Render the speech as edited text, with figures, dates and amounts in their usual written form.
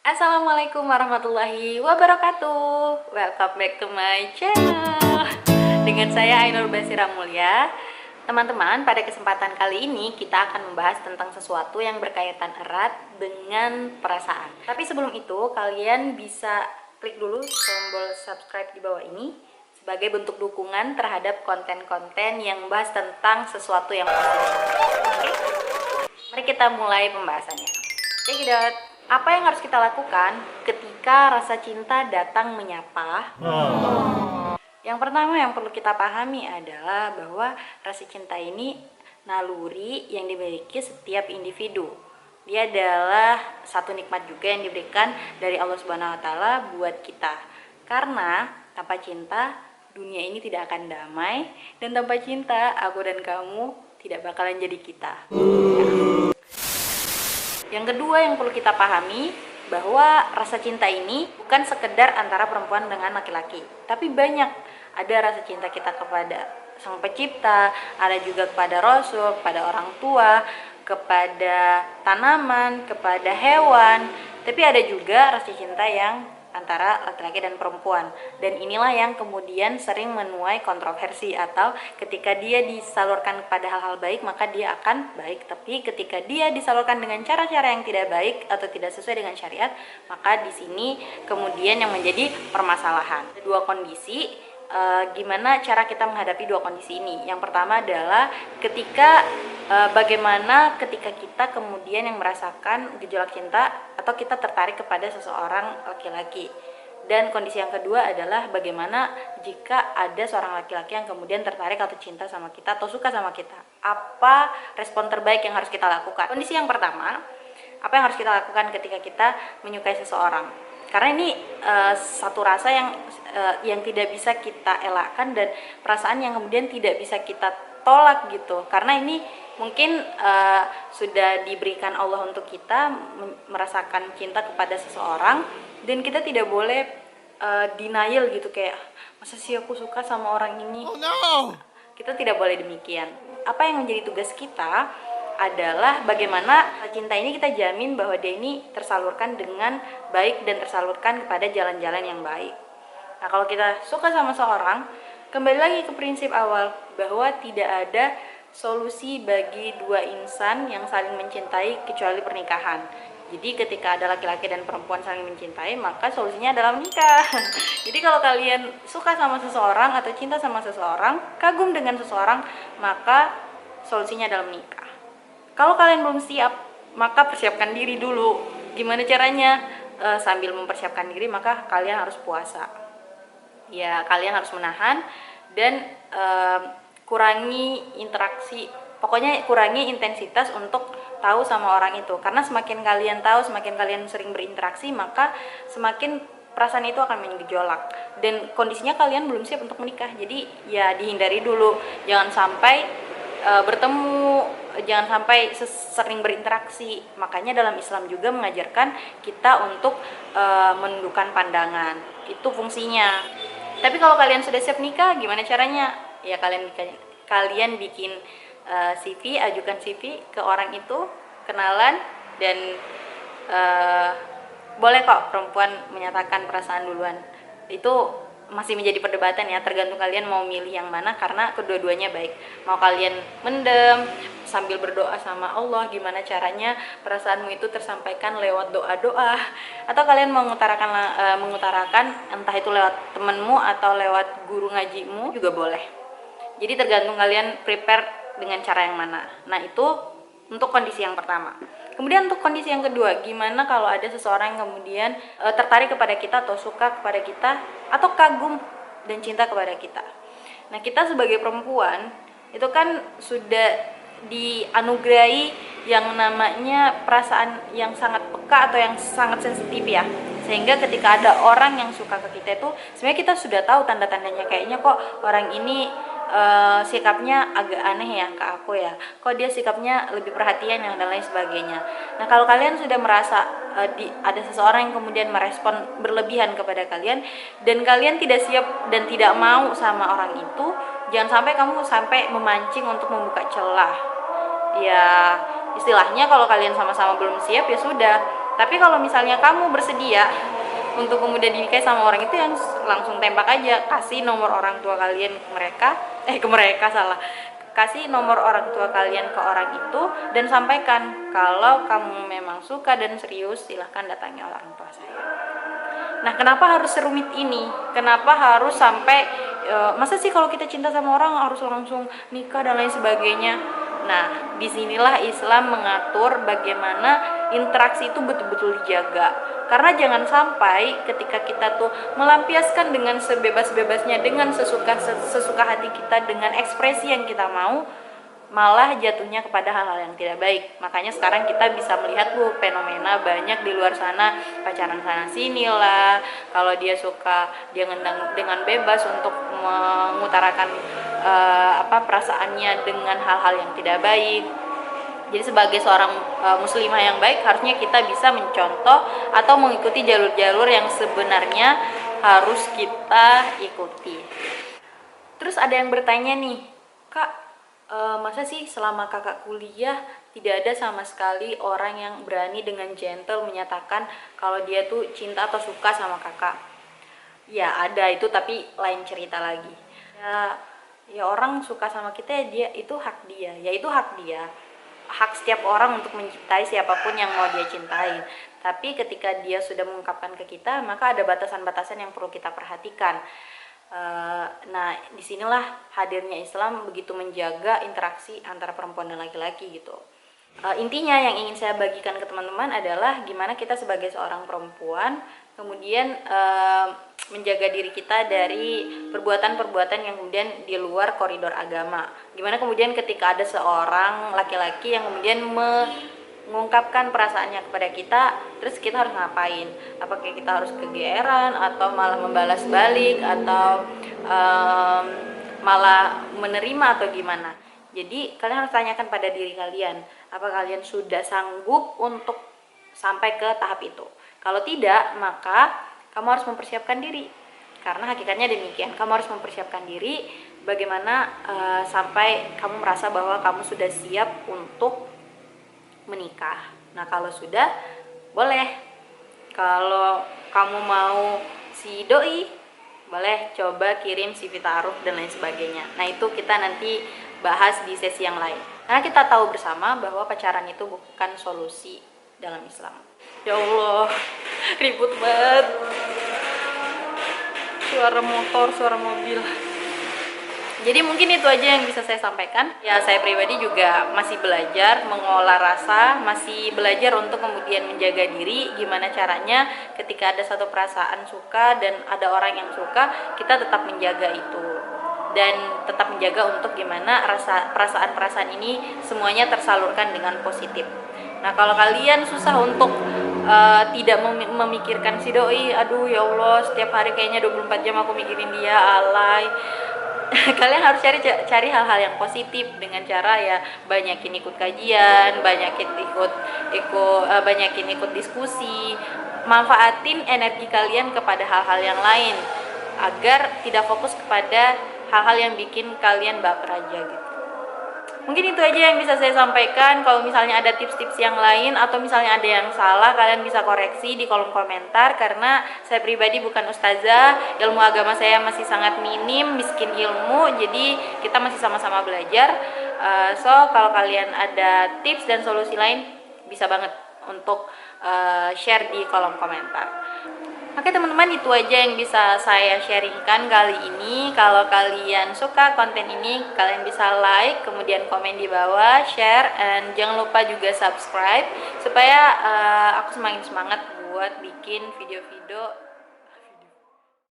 Assalamualaikum warahmatullahi wabarakatuh. Welcome back to my channel. Dengan saya Ainur Basira Mulya. Teman-teman, pada kesempatan kali ini kita akan membahas tentang sesuatu yang berkaitan erat dengan perasaan. Tapi sebelum itu, kalian bisa klik dulu tombol subscribe di bawah ini sebagai bentuk dukungan terhadap konten-konten yang membahas tentang sesuatu yang positif. Oke? Mari kita mulai pembahasannya. Check it out. Apa yang harus kita lakukan ketika rasa cinta datang menyapa? Yang pertama yang perlu kita pahami adalah bahwa rasa cinta ini naluri yang dimiliki setiap individu. Dia adalah satu nikmat juga yang diberikan dari Allah Subhanahu wa taala buat kita. Karena tanpa cinta dunia ini tidak akan damai, dan tanpa cinta aku dan kamu tidak bakalan jadi kita. Yang kedua yang perlu kita pahami bahwa rasa cinta ini bukan sekedar antara perempuan dengan laki-laki, tapi banyak. Ada rasa cinta kita kepada Sang Pencipta, ada juga kepada Rasul, kepada orang tua, kepada tanaman, kepada hewan. Tapi ada juga rasa cinta yang antara laki-laki dan perempuan, dan inilah yang kemudian sering menuai kontroversi. Atau ketika dia disalurkan kepada hal-hal baik maka dia akan baik, tapi ketika dia disalurkan dengan cara-cara yang tidak baik atau tidak sesuai dengan syariat, maka di sini kemudian yang menjadi permasalahan. Dua kondisi, gimana cara kita menghadapi dua kondisi ini. Yang pertama adalah bagaimana ketika kita kemudian yang merasakan gejolak cinta atau kita tertarik kepada seseorang laki-laki. Dan kondisi yang kedua adalah bagaimana jika ada seorang laki-laki yang kemudian tertarik atau cinta sama kita atau suka sama kita. Apa respon terbaik yang harus kita lakukan? Kondisi yang pertama, apa yang harus kita lakukan ketika kita menyukai seseorang? Karena ini satu rasa yang tidak bisa kita elakkan, dan perasaan yang kemudian tidak bisa kita tolak gitu. Karena ini mungkin sudah diberikan Allah untuk kita merasakan cinta kepada seseorang, dan kita tidak boleh denial gitu, kayak masa sih aku suka sama orang ini. Oh no. Kita tidak boleh demikian. Apa yang menjadi tugas kita adalah bagaimana cinta ini kita jamin bahwa dia ini tersalurkan dengan baik dan tersalurkan kepada jalan-jalan yang baik. Nah, kalau kita suka sama seorang, kembali lagi ke prinsip awal bahwa tidak ada solusi bagi dua insan yang saling mencintai kecuali pernikahan. Jadi ketika ada laki-laki dan perempuan saling mencintai, maka solusinya adalah menikah. Jadi kalau kalian suka sama seseorang atau cinta sama seseorang, kagum dengan seseorang, maka solusinya adalah menikah. Kalau kalian belum siap, maka persiapkan diri dulu. Gimana caranya? Sambil mempersiapkan diri, maka kalian harus puasa. Ya, kalian harus menahan dan kurangi interaksi. Pokoknya kurangi intensitas untuk tahu sama orang itu. Karena semakin kalian tahu, semakin kalian sering berinteraksi, maka semakin perasaan itu akan menggejolak. Dan kondisinya kalian belum siap untuk menikah. Jadi ya dihindari dulu. Jangan sampai bertemu, jangan sampai sering berinteraksi. Makanya dalam Islam juga mengajarkan kita untuk menundukkan pandangan. Itu fungsinya. Tapi kalau kalian sudah siap nikah, gimana caranya? Ya kalian bikin CV, ajukan CV ke orang itu, kenalan, dan boleh kok perempuan menyatakan perasaan duluan. Itu masih menjadi perdebatan ya, tergantung kalian mau milih yang mana, karena kedua-duanya baik. Mau kalian mendem sambil berdoa sama Allah, gimana caranya perasaanmu itu tersampaikan lewat doa-doa, atau kalian mengutarakan entah itu lewat temenmu atau lewat guru ngajimu juga boleh. Jadi tergantung kalian prepare dengan cara yang mana. Nah, itu untuk kondisi yang pertama. Kemudian untuk kondisi yang kedua, gimana kalau ada seseorang yang kemudian tertarik kepada kita atau suka kepada kita atau kagum dan cinta kepada kita. Nah, kita sebagai perempuan itu kan sudah dianugerahi yang namanya perasaan yang sangat peka atau yang sangat sensitif ya. Sehingga ketika ada orang yang suka ke kita itu sebenarnya kita sudah tahu tanda-tandanya, kayaknya kok orang ini sikapnya agak aneh ya ke aku ya, kok dia sikapnya lebih perhatian dan lain sebagainya. Nah, kalau kalian sudah merasa ada seseorang yang kemudian merespon berlebihan kepada kalian, dan kalian tidak siap dan tidak mau sama orang itu, jangan sampai kamu memancing untuk membuka celah. Ya istilahnya kalau kalian sama-sama belum siap, ya sudah, Tapi kalau misalnya kamu bersedia untuk kemudian dinikahi sama orang itu, yang langsung tembak aja, kasih nomor orang tua kalian ke mereka, ke mereka salah, kasih nomor orang tua kalian ke orang itu dan sampaikan kalau kamu memang suka dan serius, silahkan datangi orang tua saya. Nah, kenapa harus serumit ini? Kenapa harus sampai masa sih kalau kita cinta sama orang harus langsung nikah dan lain sebagainya? Nah, disinilah Islam mengatur bagaimana interaksi itu betul-betul dijaga. Karena jangan sampai ketika kita tuh melampiaskan dengan sebebas-bebasnya, dengan sesuka hati kita, dengan ekspresi yang kita mau, malah jatuhnya kepada hal-hal yang tidak baik. Makanya sekarang kita bisa melihat fenomena banyak di luar sana, pacaran sana sini lah, kalau dia suka dia ngendang dengan bebas untuk mengutarakan perasaannya dengan hal-hal yang tidak baik. Jadi sebagai seorang muslimah yang baik, harusnya kita bisa mencontoh atau mengikuti jalur-jalur yang sebenarnya harus kita ikuti. Terus ada yang bertanya nih, Kak, masa sih selama kakak kuliah tidak ada sama sekali orang yang berani dengan gentle menyatakan kalau dia tuh cinta atau suka sama kakak? Ya ada itu, tapi lain cerita lagi. Ya orang suka sama kita ya, dia itu hak dia, ya itu hak dia, hak setiap orang untuk mencintai siapapun yang mau dia cintai. Tapi ketika dia sudah mengungkapkan ke kita, maka ada batasan-batasan yang perlu kita perhatikan. Nah, disinilah hadirnya Islam begitu menjaga interaksi antara perempuan dan laki-laki gitu. Intinya yang ingin saya bagikan ke teman-teman adalah gimana kita sebagai seorang perempuan kemudian menjaga diri kita dari perbuatan-perbuatan yang kemudian di luar koridor agama. Gimana kemudian ketika ada seorang laki-laki yang kemudian mengungkapkan perasaannya kepada kita, terus kita harus ngapain? Apakah kita harus kegeeran atau malah membalas balik atau malah menerima atau gimana? Jadi kalian harus tanyakan pada diri kalian, apa kalian sudah sanggup untuk sampai ke tahap itu? Kalau tidak, maka kamu harus mempersiapkan diri. Karena hakikatnya demikian, kamu harus mempersiapkan diri bagaimana sampai kamu merasa bahwa kamu sudah siap untuk menikah. Nah, kalau sudah, boleh. Kalau kamu mau si doi, boleh coba kirim CV ta'aruf dan lain sebagainya. Nah, itu kita nanti bahas di sesi yang lain. Karena kita tahu bersama bahwa pacaran itu bukan solusi dalam Islam. Ya Allah, ribut banget. Suara motor, suara mobil. Jadi mungkin itu aja yang bisa saya sampaikan. Ya, saya pribadi juga masih belajar mengolah rasa, masih belajar untuk kemudian menjaga diri. Gimana caranya ketika ada satu perasaan suka dan ada orang yang suka, kita tetap menjaga itu. Dan tetap menjaga untuk gimana perasaan-perasaan ini semuanya tersalurkan dengan positif. Nah, kalau kalian susah untuk tidak memikirkan si doi, aduh ya Allah, setiap hari kayaknya 24 jam aku mikirin dia, alay. Kalian harus cari hal-hal yang positif dengan cara ya banyakin ikut kajian, banyakin ikut diskusi, manfaatin energi kalian kepada hal-hal yang lain agar tidak fokus kepada hal-hal yang bikin kalian baper aja gitu. Mungkin itu aja yang bisa saya sampaikan. Kalau misalnya ada tips-tips yang lain atau misalnya ada yang salah, kalian bisa koreksi di kolom komentar. Karena saya pribadi bukan ustazah, ilmu agama saya masih sangat minim, miskin ilmu. Jadi kita masih sama-sama belajar. So kalau kalian ada tips dan solusi lain, bisa banget untuk share di kolom komentar. Oke teman-teman, itu aja yang bisa saya sharingkan kali ini. Kalau kalian suka konten ini, kalian bisa like, kemudian komen di bawah, share, dan jangan lupa juga subscribe supaya aku semakin semangat buat bikin video-video